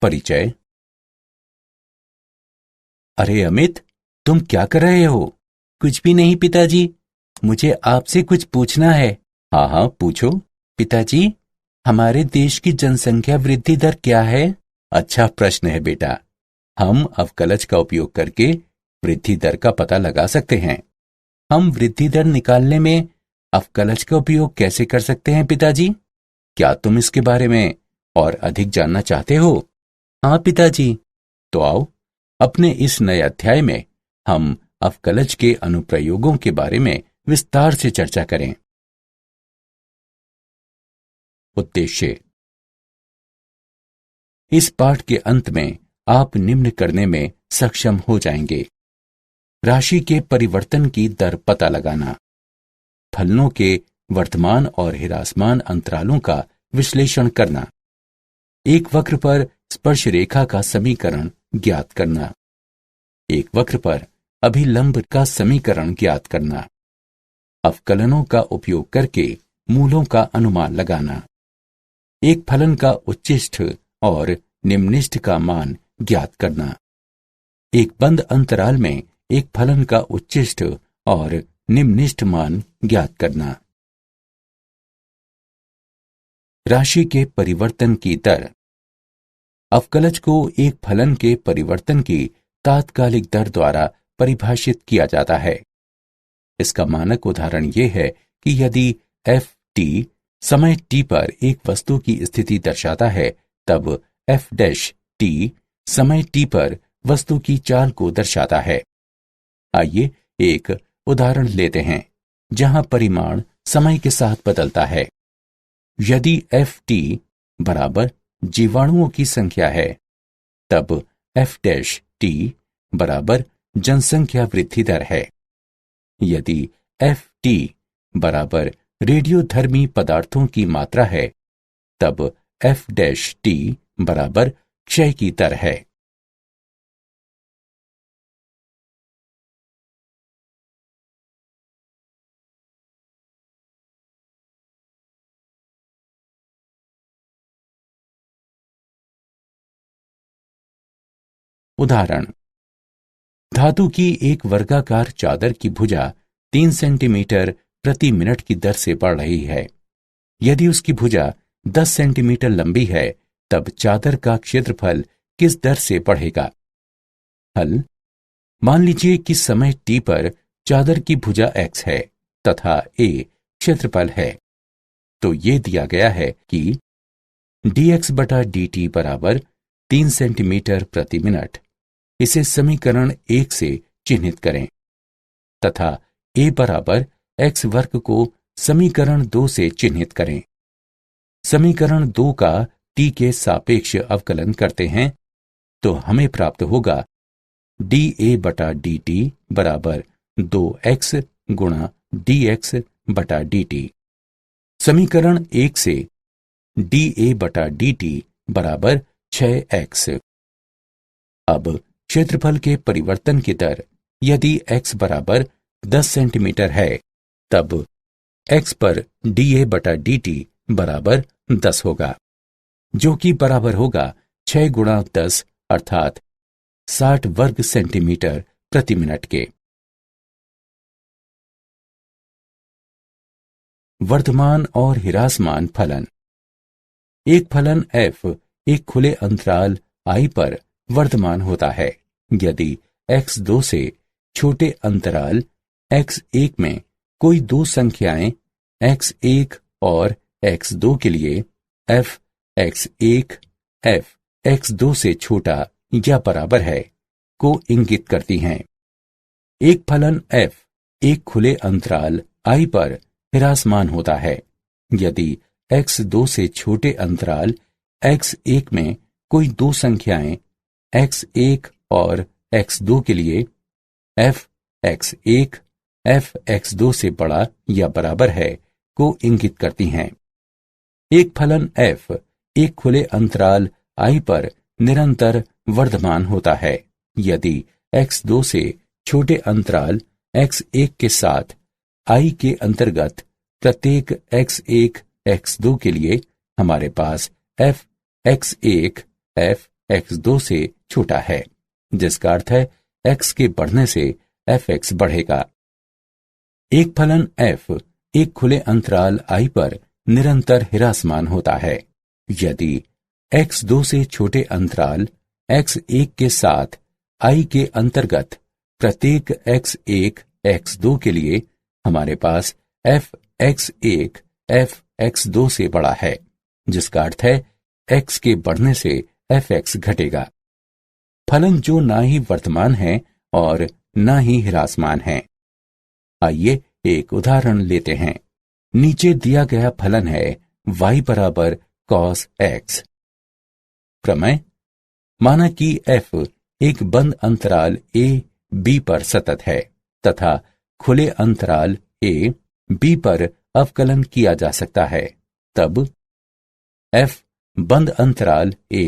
परिचय। अरे अमित, तुम क्या कर रहे हो? कुछ भी नहीं पिताजी, मुझे आपसे कुछ पूछना है। हाँ हाँ, पूछो। पिताजी, हमारे देश की जनसंख्या वृद्धि दर क्या है? अच्छा प्रश्न है बेटा। हम अवकलज का उपयोग करके वृद्धि दर का पता लगा सकते हैं। हम वृद्धि दर निकालने में अवकलज का उपयोग कैसे कर सकते हैं पिताजी? क्या तुम इसके बारे में और अधिक जानना चाहते हो? हाँ पिताजी। तो आओ, अपने इस नए अध्याय में हम अवकलज के अनुप्रयोगों के बारे में विस्तार से चर्चा करें। उद्देश्य। इस पाठ के अंत में आप निम्न करने में सक्षम हो जाएंगे: राशि के परिवर्तन की दर पता लगाना, फलनों के वर्तमान और ह्रासमान अंतरालों का विश्लेषण करना, एक वक्र पर स्पर्श रेखा का समीकरण ज्ञात करना, एक वक्र पर अभिलंब का समीकरण ज्ञात करना, अवकलनों का उपयोग करके मूलों का अनुमान लगाना, एक फलन का उच्चिष्ठ और निम्निष्ठ का मान ज्ञात करना, एक बंद अंतराल में एक फलन का उच्चिष्ठ और निम्निष्ठ मान ज्ञात करना। राशि के परिवर्तन की दर। अवकलज को एक फलन के परिवर्तन की तात्कालिक दर द्वारा परिभाषित किया जाता है। इसका मानक उदाहरण यह है कि यदि एफ टी समय टी पर एक वस्तु की स्थिति दर्शाता है, तब एफ डैश टी समय टी पर वस्तु की चाल को दर्शाता है। आइए एक उदाहरण लेते हैं जहां परिमाण समय के साथ बदलता है। यदि एफ टी बराबर जीवाणुओं की संख्या है, तब एफ डैश टी बराबर जनसंख्या वृद्धि दर है। यदि एफ टी बराबर रेडियोधर्मी पदार्थों की मात्रा है, तब एफ डैश टी बराबर क्षय की दर है। उदाहरण: धातु की एक वर्गाकार चादर की भुजा 3 सेंटीमीटर प्रति मिनट की दर से बढ़ रही है। यदि उसकी भुजा 10 सेंटीमीटर लंबी है, तब चादर का क्षेत्रफल किस दर से बढ़ेगा? हल: मान लीजिए कि समय t पर चादर की भुजा x है तथा a क्षेत्रफल है। तो ये दिया गया है कि dx बटा dt बराबर 3 सेंटीमीटर प्रति मिनट। इसे समीकरण 1 से चिन्हित करें तथा a बराबर x वर्ग को समीकरण 2 से चिन्हित करें। समीकरण 2 का t के सापेक्ष अवकलन करते हैं तो हमें प्राप्त होगा dA बटा dt बराबर 2x गुणा dx बटा dt। समीकरण 1 से dA बटा dt बराबर 6x। अब क्षेत्रफल के परिवर्तन की दर। यदि x बराबर 10 सेंटीमीटर है, तब x पर dA बटा dt बराबर 10 होगा, जो कि बराबर होगा 6 गुणा 10 अर्थात 60 वर्ग सेंटीमीटर प्रति मिनट के। वर्तमान और ह्रासमान फलन। एक फलन f एक खुले अंतराल I पर वर्तमान होता है। यदि x2 से छोटे अंतराल x1 में कोई दो संख्याएं x1 और x2 के लिए f x1 f x2 से छोटा या बराबर है को इंगित करती हैं। एक फलन f एक खुले अंतराल I पर ह्रासमान होता है। यदि x2 से छोटे अंतराल x1 में कोई दो संख्याएं x1 और x2 के लिए f x1 f x2 से बड़ा या बराबर है को इंगित करती हैं। एक फलन f एक खुले अंतराल I पर निरंतर वर्धमान होता है। यदि x2 से छोटे अंतराल x1 के साथ I के अंतर्गत प्रत्येक x1 x2 के लिए हमारे पास f x1 f x2 से छोटा है, जिसका अर्थ है x के बढ़ने से fx बढ़ेगा। एक फलन f एक खुले अंतराल i पर निरंतर ह्रासमान होता है। यदि x2 से छोटे अंतराल x1 के साथ i के अंतर्गत प्रत्येक x1 x2 के लिए हमारे पास fx1 fx2 से बड़ा है, जिसका अर्थ है x के बढ़ने से fx घटेगा। फलन जो ना ही वर्तमान है और ना ही ह्रासमान है। आइए एक उदाहरण लेते हैं। नीचे दिया गया फलन है y बराबर cos x। प्रमेय: माना कि f एक बंद अंतराल a b पर सतत है तथा खुले अंतराल a b पर अवकलन किया जा सकता है, तब f बंद अंतराल a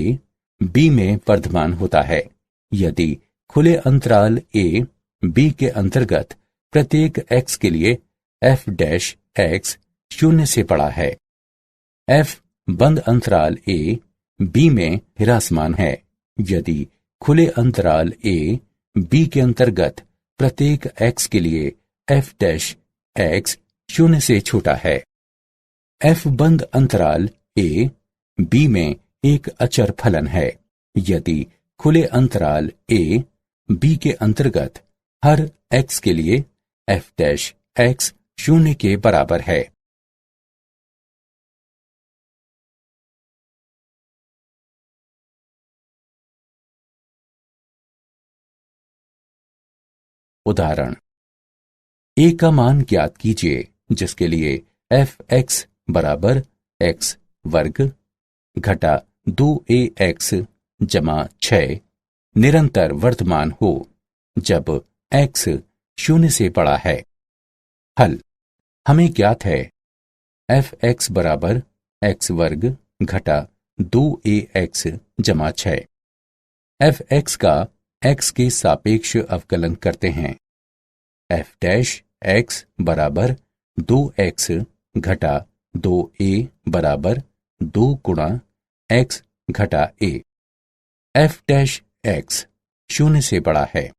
b में वर्धमान होता है यदि खुले अंतराल a b के अंतर्गत प्रत्येक x के लिए f डैश x 0 से बड़ा है। f बंद अंतराल a b में ह्रासमान है यदि खुले अंतराल a b के अंतर्गत प्रत्येक x के लिए f डैश x 0 से छोटा है। f बंद अंतराल a b में एक अचर फलन है यदि खुले अंतराल a b के अंतर्गत हर x के लिए f डैश x 0 के बराबर है। उदाहरण: a का मान ज्ञात कीजिए जिसके लिए fx बराबर x वर्ग घटा 2ax जमा 6 निरंतर वर्तमान हो जब x 0 से बड़ा है। हल: हमें ज्ञात है fx बराबर x वर्ग घटा 2ax जमा 6। fx का x के सापेक्ष अवकलन करते हैं। f डैश x बराबर 2x घटा 2a बराबर 2 गुणा x घटा a। f डैश x 0 से बड़ा है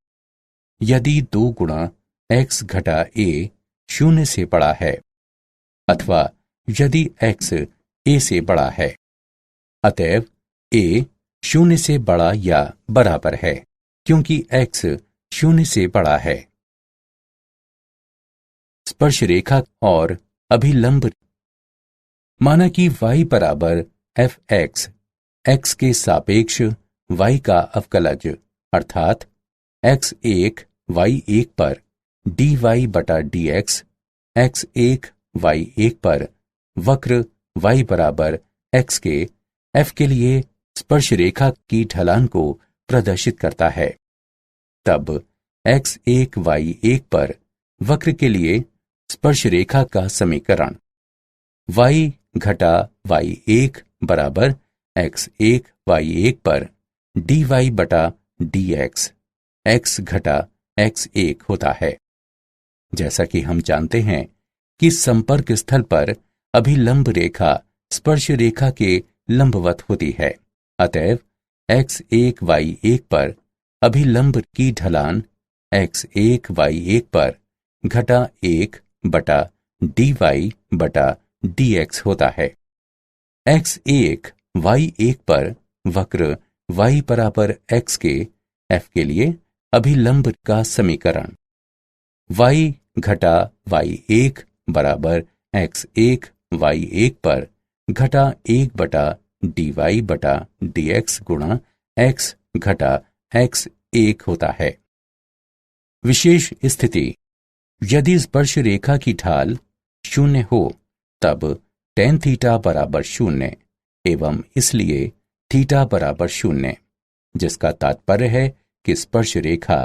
यदि 2 गुणा x घटा a 0 से बड़ा है अथवा यदि x a से बड़ा है। अतएव a 0 से बड़ा या बराबर है क्योंकि x 0 से बड़ा है। स्पर्श रेखा और अभिलंब: माना कि y बराबर fx x के सापेक्ष y का अवकलज अर्थात x1 y1 पर dy बटा dx x1 y1 पर वक्र y बराबर x के f के लिए स्पर्श रेखा की ढलान को प्रदर्शित करता है, तब x1 y1 पर वक्र के लिए स्पर्श रेखा का समीकरण y घटा y1 बराबर x1 y1 पर dy बटा dx x घटा x1 होता है। जैसा कि हम जानते हैं कि संपर्क स्थल पर अभिलंब रेखा स्पर्श रेखा के लंबवत होती है, अतएव x1 y1 पर अभिलंब की ढलान x1 y1 पर घटा 1 बटा dy बटा dx होता है। x1 y1 पर वक्र y बराबर x के f के लिए अभिलंब का समीकरण y घटा y1 बराबर x1 y1 पर घटा 1 बटा dy बटा dx गुणा x घटा x1 होता है। विशेष स्थिति: यदि स्पर्श रेखा की ढाल 0 हो तब tan थीटा बराबर 0 एवं इसलिए थीटा बराबर 0, जिसका तात्पर्य है कि स्पर्श रेखा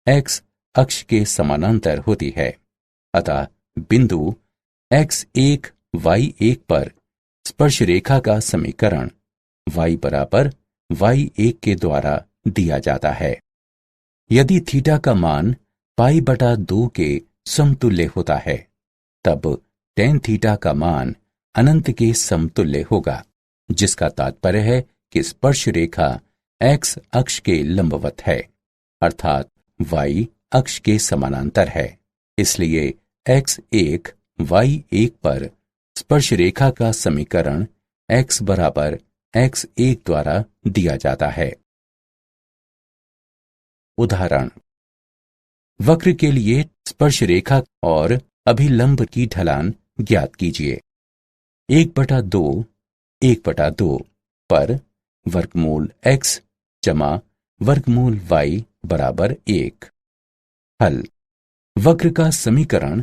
x अक्ष के समानांतर होती है। अतः बिंदु x1 y1 पर स्पर्श रेखा का समीकरण y बराबर y1 के द्वारा दिया जाता है। यदि थीटा का मान पाई बटा 2 के समतुल्य होता है तब tan थीटा का मान अनंत के समतुल्य होगा, जिसका तात्पर्य है कि स्पर्श रेखा एक्स अक्ष के लंबवत है, अर्थात वाई अक्ष के समानांतर है। इसलिए x1 y1 पर स्पर्श रेखा का समीकरण x बराबर x1 द्वारा दिया जाता है। उदाहरण, वक्र के लिए स्पर्श रेखा और अभिलंब की ढलान ज्ञात कीजिए। 1/2 पर वर्गमूल x जमा वर्गमूल y बराबर 1। हल, वक्र का समीकरण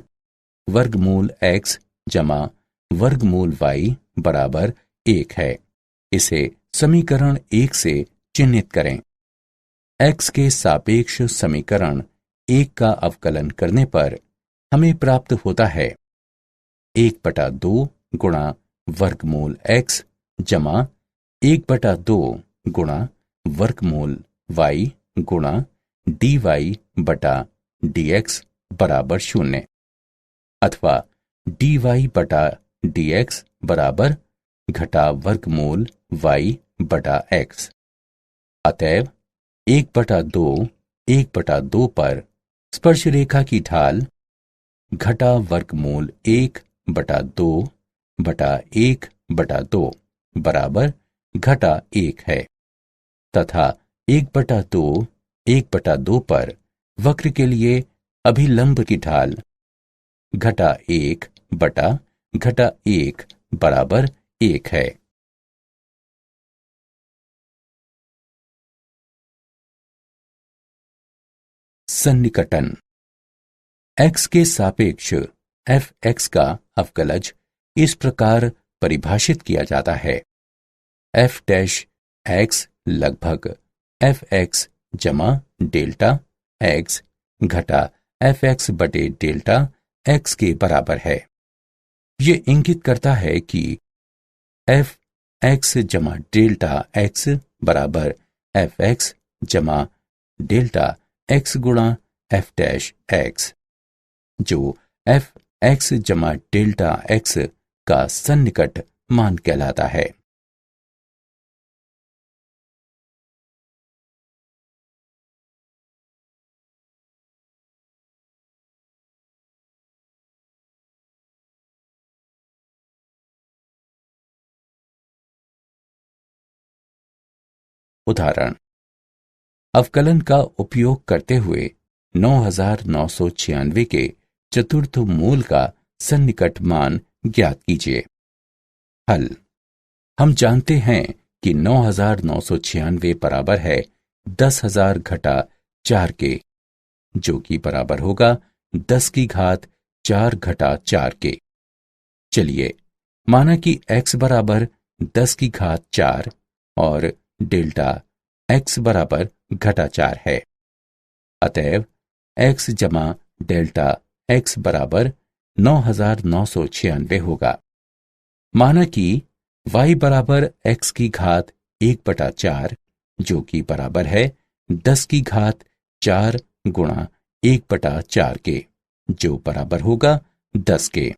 वर्गमूल x जमा वर्गमूल y बराबर 1 है। इसे समीकरण 1 से चिह्नित करें। x के सापेक्ष समीकरण 1 का अवकलन करने पर हमें प्राप्त होता है 1/2 गुणा वर्गमूल x जमा 1/2 गुणा वर्गमूल y गुणा dy बटा dx बराबर 0, अथवा dy बटा dx बराबर घटा वर्गमूल y बटा x। अतएव 1/2 पर स्पर्श रेखा की ढाल घटा वर्गमूल 1/2 बटा 1/2 बराबर घटा 1 है, तथा 1/2 पर वक्र के लिए अभिलंब की ढाल घटा 1 बटा घटा 1 बराबर 1 है। सन्निकटन। x के सापेक्ष fx का अवकलज इस प्रकार परिभाषित किया जाता है। f डैश x लगभग fx जमा डेल्टा x घटा fx बटे डेल्टा x के बराबर है। ये इंगित करता है कि fx जमा डेल्टा x बराबर fx जमा डेल्टा x गुणा f डैश x, जो fx जमा डेल्टा x का सन्निकट मान कहलाता है। उदाहरण, अवकलन का उपयोग करते हुए 9996 के चतुर्थ मूल का सन्निकट मान ज्ञात कीजिए। हल, हम जानते हैं कि 9996 बराबर है 10,000 घटा 4 के, जो कि बराबर होगा 10 की घात 4 घटा 4 के। चलिए माना कि x बराबर 10 की घात 4 और डेल्टा x बराबर घटा 4 है। अतएव x जमा डेल्टा x बराबर 9996 होगा। माना कि y बराबर x की घात 1/4, जो कि बराबर है 10 की घात 4 गुणा 1/4 के, जो बराबर होगा 10 के।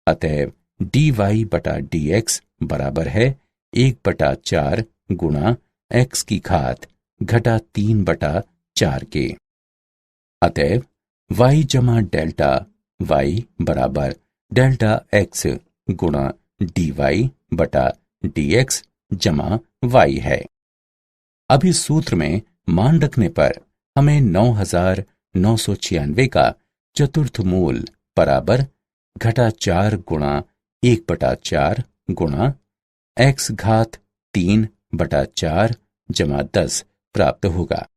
अतएव dy बटा dx बराबर है 1/4 गुणा x की घात घटा 3/4 के। अतएव y जमा डेल्टा y बराबर डेल्टा x गुणा dy बटा dx जमा y है। अब इस सूत्र में मान रखने पर हमें 9996 का चतुर्थ मूल बराबर घटा 4 गुणा 1/4 गुणा x घात 3/4 जमा 10 प्राप्त होगा।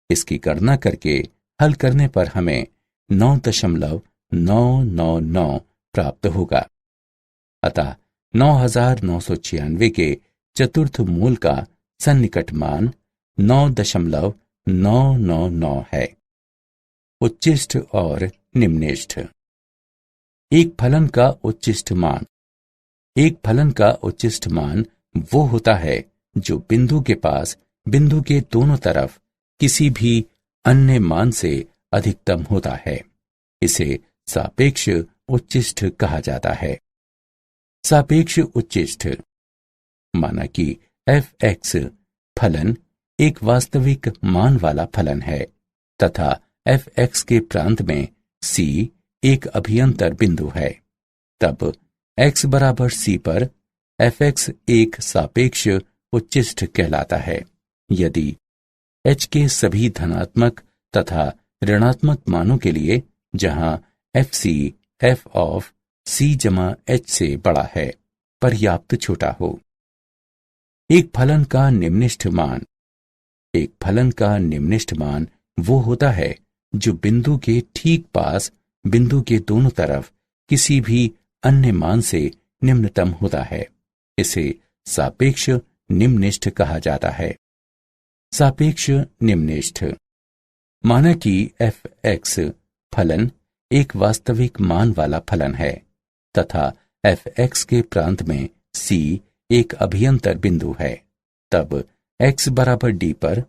इसकी गणना करके हल करने पर हमें 9.999 प्राप्त होगा। अतः 9996 के चतुर्थ मूल का सन्निकट मान 9.999 है। उच्चिष्ठ और निम्निष्ठ। एक फलन का उच्चिष्ठ मान वो होता है जो बिंदु के पास बिंदु के दोनों तरफ किसी भी अन्य मान से अधिकतम होता है। इसे सापेक्ष उच्चिष्ठ कहा जाता है। सापेक्ष उच्चिष्ठ, माना कि fx फलन एक वास्तविक मान वाला फलन है तथा f(x) के प्रांत में c एक अभियंतर बिंदु है, तब x बराबर c पर f(x) एक सापेक्ष उच्चिष्ट कहलाता है यदि h के सभी धनात्मक तथा ऋणात्मक मानों के लिए जहां fc f ऑफ c जमा h से बड़ा है पर्याप्त छोटा हो। एक फलन का निम्निष्ठ मान वो होता है जो बिंदु के ठीक पास बिंदु के दोनों तरफ किसी भी अन्य मान से निम्नतम होता है। इसे सापेक्ष निम्निष्ठ कहा जाता है। सापेक्ष निम्निष्ठ माना कि f(x) फलन एक वास्तविक मान वाला फलन है तथा f(x) के प्रांत में c एक अभियंतर बिंदु है, तब x बराबर d पर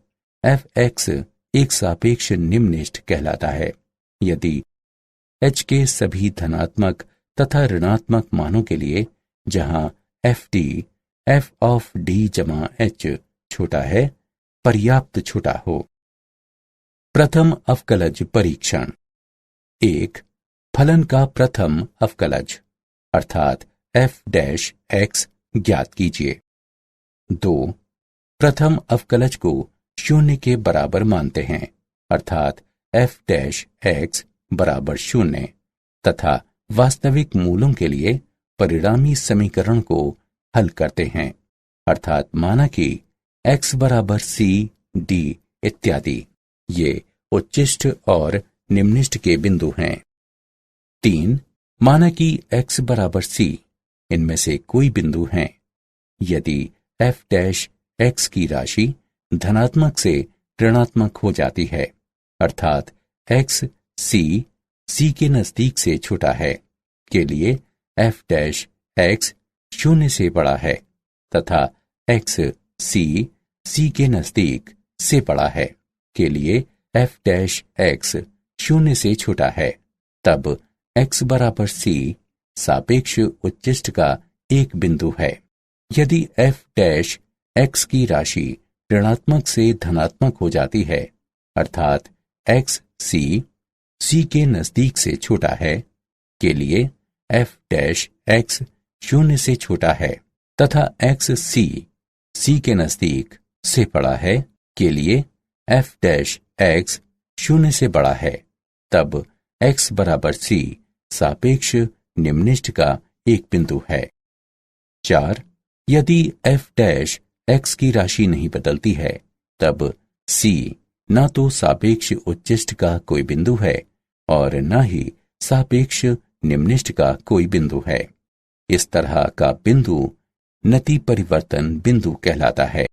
f(x) एक सापेक्ष निम्निष्ठ कहलाता है यदि h के सभी धनात्मक तथा ऋणात्मक मानों के लिए जहां ft f ऑफ d जमा h छोटा है पर्याप्त छोटा हो। प्रथम अवकलज परीक्षण। 1. फलन का प्रथम अवकलज अर्थात f'(x) ज्ञात कीजिए। 2. प्रथम अवकलज को शून्य के बराबर मानते हैं अर्थात f'(x) बराबर 0 तथा वास्तविक मूलों के लिए परिणामी समीकरण को हल करते हैं अर्थात माना कि x बराबर c d इत्यादि ये उच्चिष्ट और निम्निष्ठ के बिंदु हैं। 3. माना कि x बराबर c इनमें से कोई बिंदु हैं यदि f'(x) की राशि धनात्मक से ऋणात्मक हो जाती है अर्थात x c के नजदीक से छोटा है के लिए f'(x) 0 से बड़ा है तथा x c के नजदीक से बड़ा है के लिए f'(x) 0 से छोटा है, तब x बराबर c सापेक्ष उच्चिष्ट का एक बिंदु है। यदि f'(x) की राशि ऋणात्मक से धनात्मक हो जाती है अर्थात x c के नजदीक से छोटा है के लिए f'(x) 0 से छोटा है तथा x c के नजदीक से बड़ा है के लिए f'(x) 0 से बड़ा है, तब x बराबर c सापेक्ष निम्निष्ठ का एक बिंदु है। 4. यदि f'(x) की राशि नहीं बदलती है तब c न तो सापेक्ष उच्चिष्ट का कोई बिंदु है और न ही सापेक्ष निम्निष्ठ का कोई बिंदु है। इस तरह का बिंदु नति परिवर्तन बिंदु कहलाता है।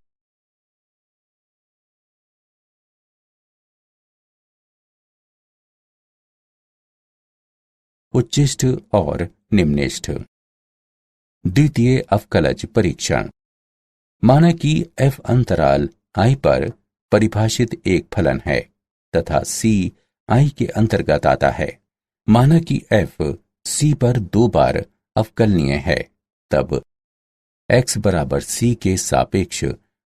उच्चिष्ट और निम्निष्ठ। द्वितीय अवकलज परीक्षण। माना कि f अंतराल i पर परिभाषित एक फलन है तथा c i के अंतर्गत आता है। माना कि f c पर 2 बार अवकलनीय है, तब x बराबर c के सापेक्ष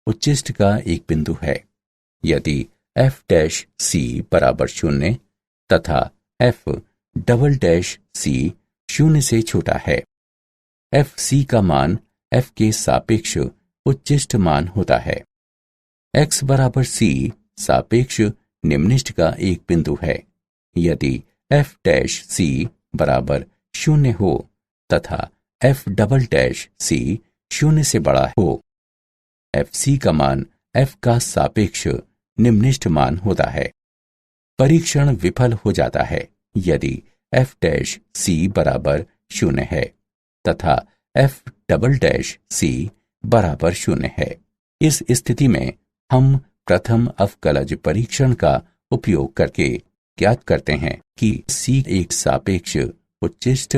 उच्चिष्ट का एक बिंदु है। यदि f'(c) बराबर 0 तथा f'(c) 0 से छोटा है, fc का मान f के सापेक्ष उच्चिष्ट मान होता है। x बराबर c सापेक्ष निम्निष्ठ का एक बिंदु है। यदि f'(c) बराबर 0 हो तथा f'(c) 0 से बड़ा हो, fc का मान f का सापेक्ष निम्निष्ठ मान होता है। परीक्षण विफल हो जाता है यदि f'(c) बराबर 0 है तथा f'(c) बराबर 0 है। इस स्थिति में हम प्रथम अवकलज परीक्षण का उपयोग करके ज्ञात करते हैं कि c एक सापेक्ष उच्चिष्ट,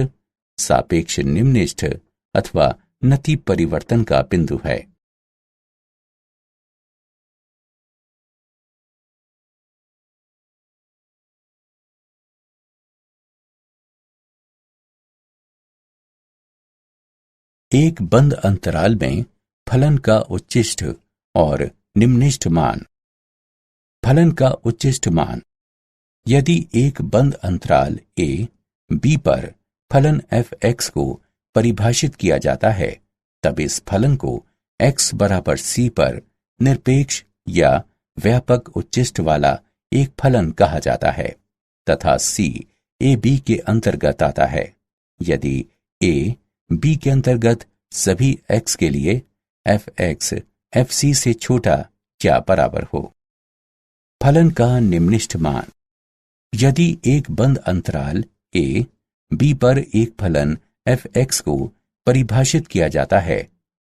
सापेक्ष निम्निष्ठ अथवा नति परिवर्तन का बिंदु है। एक बंद अंतराल में फलन का उच्चिष्ट और निम्निष्ठ मान। फलन का उच्चिष्ट मान। यदि एक बंद अंतराल a, b पर फलन f(x) को परिभाषित किया जाता है, तब इस फलन को x बराबर c पर निरपेक्ष या व्यापक उच्चिष्ट वाला एक फलन कहा जाता है तथा c a b के अंतर्गत आता है यदि a b के अंतर्गत सभी x के लिए f(x) fc से छोटा या बराबर हो। फलन का निम्निष्ठ मान। यदि एक बंद अंतराल a, b पर एक फलन f(x) को परिभाषित किया जाता है,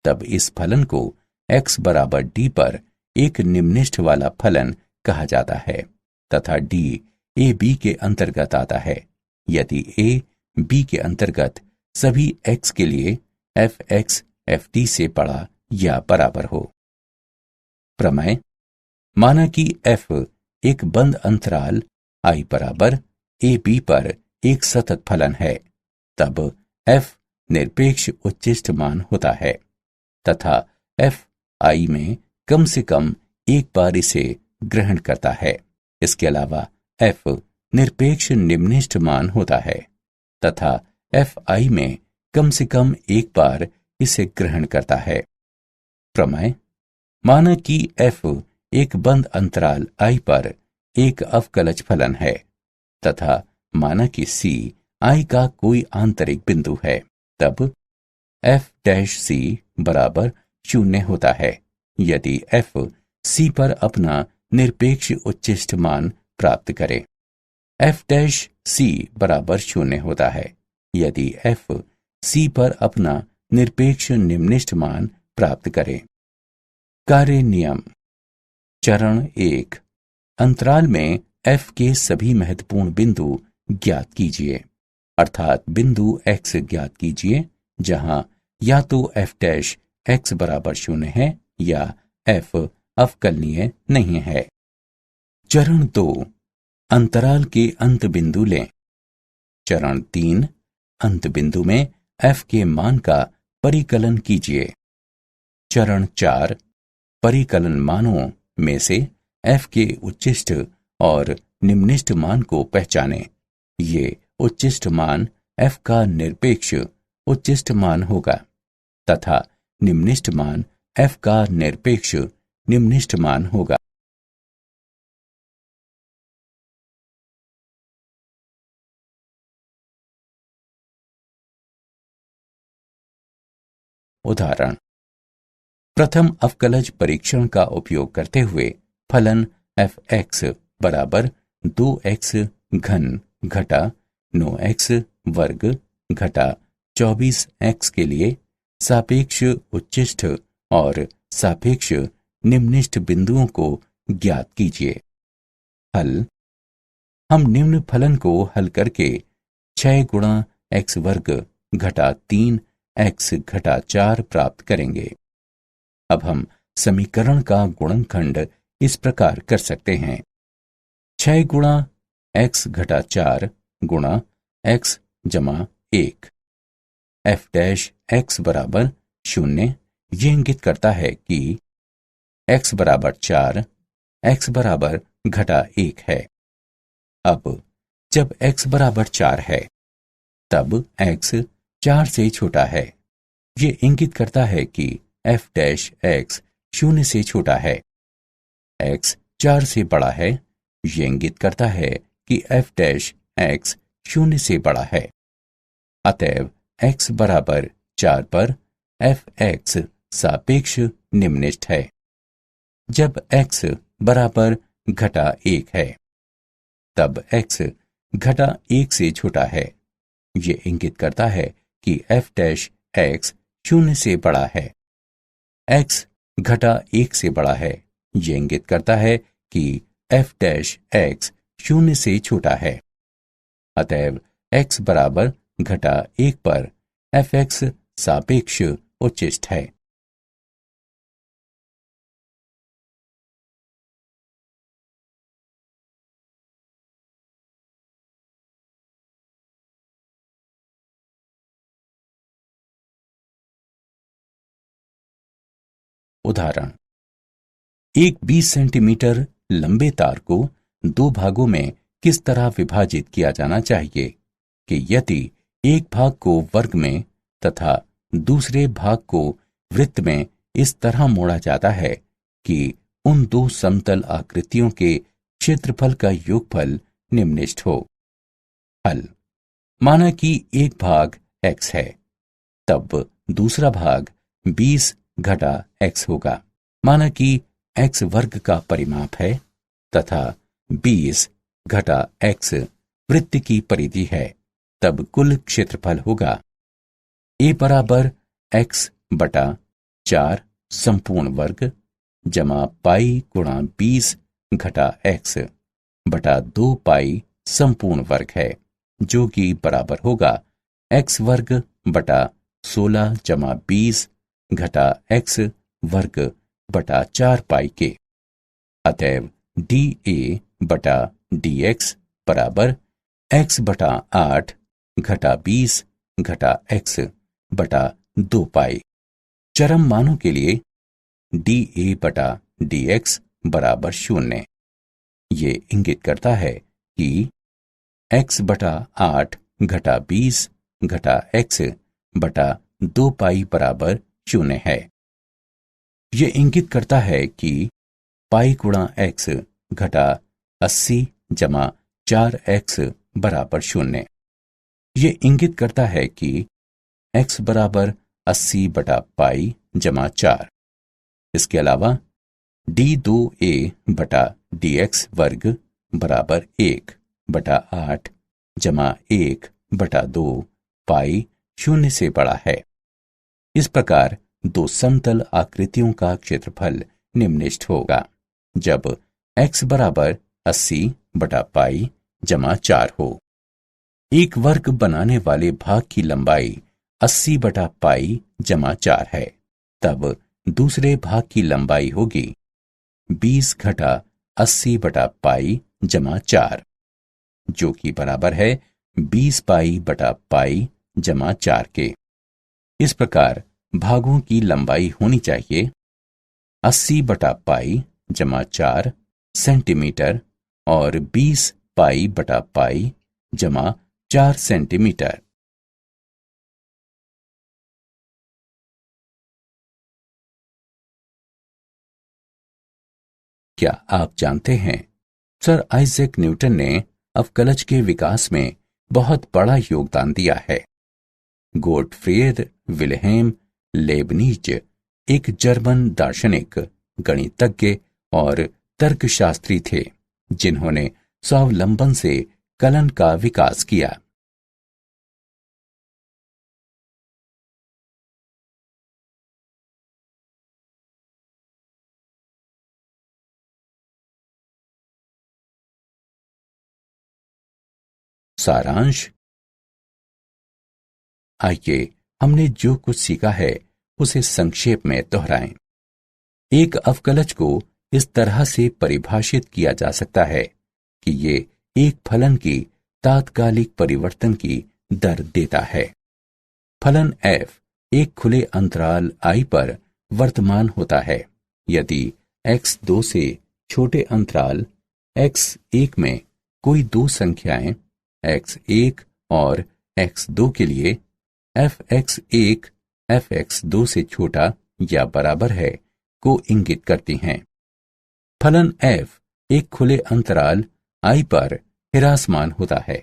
तब इस फलन को x बराबर d पर एक निम्निष्ठ वाला फलन कहा जाता है तथा d a b के अंतर्गत आता है यदि a b के अंतर्गत सभी x के लिए f(x) ft से बड़ा या बराबर हो। प्रमेय। माना कि f एक बंद अंतराल i बराबर a b पर एक सतत फलन है, तब f निरपेक्ष उच्चिष्ट मान होता है तथा f i में कम से कम एक बार इसे ग्रहण करता है। इसके अलावा f निरपेक्ष निम्निष्ठ मान होता है तथा f i में कम से कम एक बार इसे ग्रहण करता है। प्रमेय। माना कि f एक बंद अंतराल i पर एक अवकलज फलन है तथा माना कि c i का कोई आंतरिक बिंदु है, तब f' बराबर 0 होता है यदि f c पर अपना निरपेक्ष उच्चिष्ट मान प्राप्त करे। f' बराबर 0 होता है यदि f c पर अपना निरपेक्ष निम्निष्ठ मान प्राप्त करे। कार्य नियम। चरण 1। अंतराल में f के सभी महत्वपूर्ण बिंदु ज्ञात कीजिए, अर्थात बिंदु x ज्ञात कीजिए जहां या तो f' बराबर 0 है या f अवकलनीय नहीं है। चरण 2। अंतराल के अंत बिंदु लें। चरण 3। अंत बिंदु में f के मान का परिकलन कीजिए। चरण 4। परिकलन मानों में से f के उच्चिष्ट और निम्निष्ठ मान को पहचानें। ये उच्चिष्ट मान f का निरपेक्ष उच्चिष्ट मान होगा तथा निम्निष्ठ मान f का निरपेक्ष निम्निष्ठ मान होगा। उदाहरण। प्रथम अवकलज परीक्षण का उपयोग करते हुए फलन f(x) बराबर 2x घन घटा 9x वर्ग घटा 24x के लिए सापेक्ष उच्चिष्ट और सापेक्ष निम्निष्ठ बिंदुओं को ज्ञात कीजिए। हल। हम निम्न फलन को हल करके 6 गुणा x वर्ग घटा 3x घटा 4 प्राप्त करेंगे। अब हम समीकरण का गुणनखंड इस प्रकार कर सकते हैं। 6 गुणा x घटा 4 गुणा x जमा 1। f' बराबर 0 ये इंगित करता है कि x बराबर 4 x बराबर घटा 1 है। अब जब x बराबर 4 है तब x 4 से छोटा है। ये इंगित करता है कि f' 0 से छोटा है। x 4 से बड़ा है। ये इंगित करता है कि f' 0 से बड़ा है। अतएव x बराबर 4 पर f(x) सापेक्ष निम्निष्ठ है। जब x बराबर घटा 1 है तब x घटा 1 से छोटा है। ये इंगित करता है कि f' 0 से बड़ा है। x घटा 1 से बड़ा है। ये इंगित करता है कि f' 0 से छोटा है। अतएव x बराबर घटा 1 पर f(x) सापेक्ष उच्चिष्ट है। उदाहरण। एक 20 सेंटीमीटर लंबे तार को दो भागों में किस तरह विभाजित किया जाना चाहिए कि यदि एक भाग को वर्ग में तथा दूसरे भाग को वृत्त में इस तरह मोड़ा जाता है कि उन दो समतल आकृतियों के क्षेत्रफल का योगफल निम्नलिखित हो। हल। माना कि एक भाग x है, तब दूसरा भाग 20 घटा x होगा। माना कि x वर्ग का परिमाप है तथा 20 घटा x वृत्त की परिधि है, तब कुल क्षेत्रफल होगा a बराबर x बटा 4 संपूर्ण वर्ग जमा पाई गुणा 20 घटा x बटा 2 पाई संपूर्ण वर्ग है, जो कि बराबर होगा x वर्ग बटा 16 जमा 20 घटा x वर्ग बटा 4 पाई के। अतएव dA बटा dx बराबर x बटा 8 घटा 20 घटा x बटा 2 पाई। चरम मानों के लिए dA बटा dx बराबर 0। ये इंगित करता है कि x बटा 8 घटा 20 घटा x बटा 2 पाई बराबर 0 है। ये इंगित करता है कि पाई गुणा x घटा 80 जमा 4x बराबर 0। ये इंगित करता है कि x बराबर 80 बटा पाई जमा 4। इसके अलावा d2a बटा dx वर्ग बराबर 1 बटा 8 जमा 1 बटा 2 पाई 0 से बड़ा है। इस प्रकार दो समतल आकृतियों का क्षेत्रफल निम्नलिखित होगा जब x बराबर 80 बटा पाई जमा 4 हो। एक वर्ग बनाने वाले भाग की लंबाई 80 बटा पाई जमा 4 है, तब दूसरे भाग की लंबाई होगी 20 घटा 80 बटा पाई जमा 4, जो कि बराबर है 20 पाई बटा पाई जमा 4 के। इस प्रकार भागों की लंबाई होनी चाहिए 80 बटा पाई जमा 4 सेंटीमीटर और 20 पाई बटा पाई जमा 4 सेंटीमीटर। क्या आप जानते हैं, सर आइजैक न्यूटन ने अवकलज के विकास में बहुत बड़ा योगदान दिया है। गोटफ्रीड विल्हेम लेबनिज एक जर्मन दार्शनिक, गणितज्ञ और तर्कशास्त्री थे, जिन्होंने स्वावलंबन से कलन का विकास किया। सारांश। आइए हमने जो कुछ सीखा है उसे संक्षेप में दोहराएं। एक अवकलज को इस तरह से परिभाषित किया जा सकता है कि ये एक फलन की तात्कालिक परिवर्तन की दर देता है। फलन f एक खुले अंतराल i पर वर्तमान होता है यदि x2 से छोटे अंतराल x1 में कोई दो संख्याएं x1 और x2 के लिए fx1 fx2 से छोटा या बराबर है को इंगित करती हैं। फलन f एक खुले अंतराल i पर हिरासमान होता है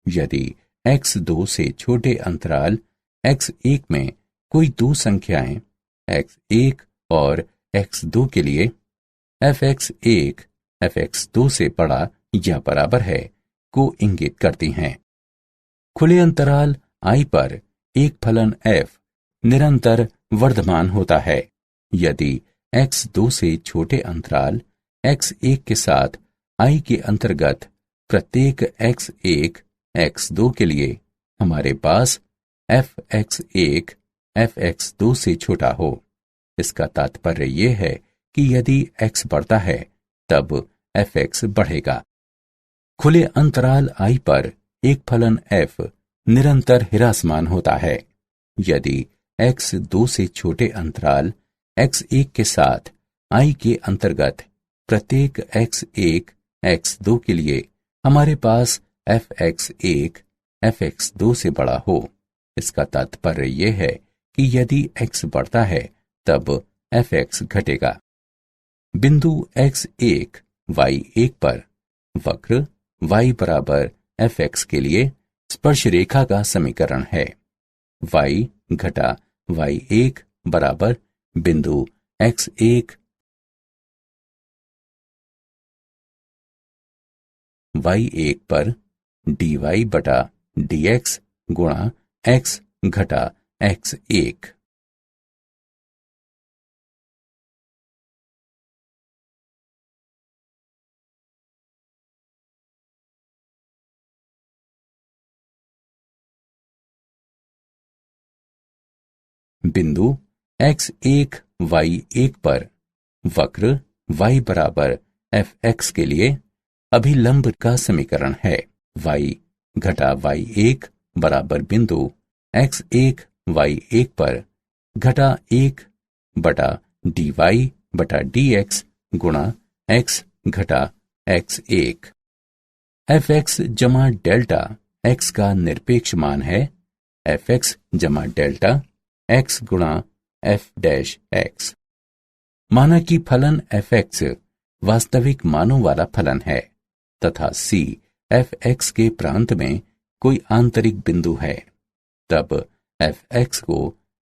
यदि x2 से छोटे अंतराल x1 में कोई दो संख्याएं x1 और x2 के लिए fx1 fx2 से बड़ा या बराबर है को इंगित करती हैं। खुले अंतराल i पर एक फलन f निरंतर वर्धमान होता है यदि x2 से छोटे अंतराल x1 के साथ i के अंतर्गत प्रत्येक x1 x2 के लिए हमारे पास fx1 fx2 से छोटा हो। इसका तात्पर्य यह है कि यदि x बढ़ता है तब fx बढ़ेगा। खुले अंतराल i पर एक फलन f निरंतर हिरासमान होता है यदि x2 से छोटे अंतराल x1 के साथ I के अंतर्गत प्रत्येक x1 x2 के लिए हमारे पास fx1 fx2 से बड़ा हो। इसका तात्पर्य यह है कि यदि x बढ़ता है तब fx घटेगा। बिंदु x1 y1 पर वक्र y बराबर fx के लिए स्पर्श रेखा का समीकरण है। y घटा y1 बराबर बिंदु x1 y1 पर dy बटा dx गुणा x घटा x1। बिंदु x1 y1 पर वक्र y बराबर fx के लिए अभिलंब का समीकरण है। y घटा y1 बराबर बिंदु x1 y1 पर घटा 1 बटा dy बटा dx गुणा x घटा x1। fx जमा डेल्टा x का निरपेक्ष मान है fx जमा डेल्टा x गुणा f डैश x। माना कि फलन fx वास्तविक मानों वाला फलन है तथा c fx के प्रांत में कोई आंतरिक बिंदु है, तब fx को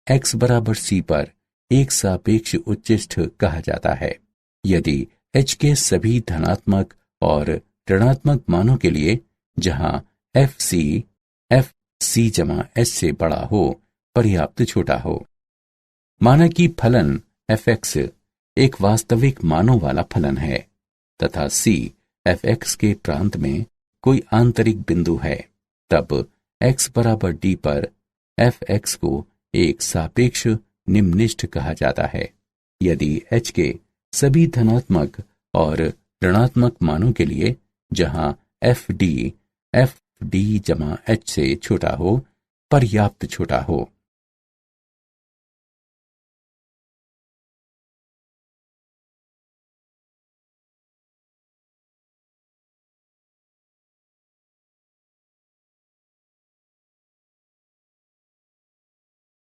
x बराबर c पर एक सापेक्ष उच्चिष्ठ कहा जाता है। यदि h के सभी धनात्मक और ऋणात्मक मानों के लिए जहां fc जमा h से बड़ा हो पर्याप्त छोटा हो। माना कि फलन fx एक वास्तविक मानों वाला फलन है तथा c fx के प्रांत में कोई आंतरिक बिंदु है, तब x बराबर d पर fx को एक सापेक्ष निम्निष्ठ कहा जाता है। यदि h के सभी धनात्मक और ऋणात्मक मानों के लिए जहां fd जमा h से छोटा हो पर्याप्त छोटा हो।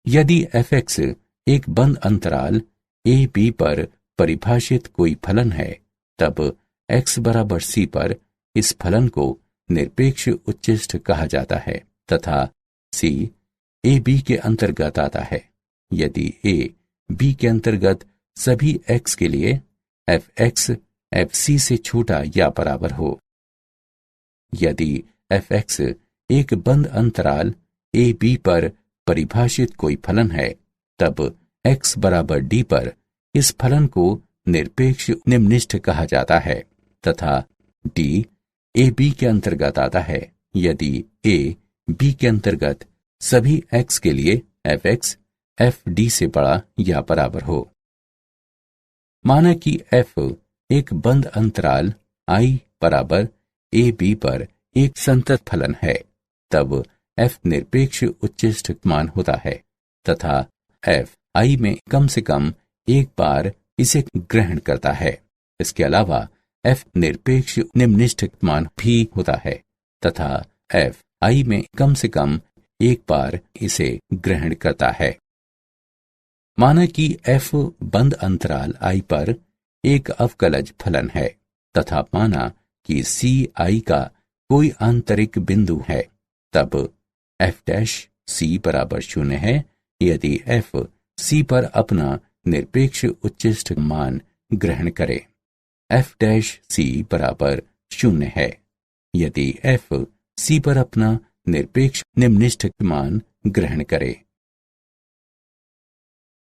यदि fx एक बंद अंतराल a b पर परिभाषित कोई फलन है, तब x बराबर c पर इस फलन को निरपेक्ष उच्चिष्ठ कहा जाता है तथा c a b के अंतर्गत आता है। यदि a b के अंतर्गत सभी x के लिए fx fc से छोटा या बराबर हो। यदि fx एक बंद अंतराल a b पर परिभाषित कोई फलन है, तब x बराबर d पर इस फलन को निरपेक्ष निम्निष्ठ कहा जाता है तथा d a b के अंतर्गत आता है यदि a b के अंतर्गत सभी x के लिए fx fd से बड़ा या बराबर हो। माना कि f एक बंद अंतराल I बराबर a b पर एक संतत फलन है, तब f निरपेक्ष उच्चिष्ठ मान होता है तथा f I में कम से कम एक बार इसे ग्रहण करता है। इसके अलावा f निरपेक्ष निम्निष्ठ मान भी होता है तथा f I में कम से कम एक बार इसे ग्रहण करता है। माना कि f बंद अंतराल I पर एक अवकलज फलन है तथा माना कि c I का कोई आंतरिक बिंदु है, तब f डैश c बराबर 0 है यदि f c पर अपना निरपेक्ष उच्चिष्ठ मान ग्रहण करे। f डैश c बराबर 0 है यदि f c पर अपना निरपेक्ष निम्निष्ठ मान ग्रहण करे।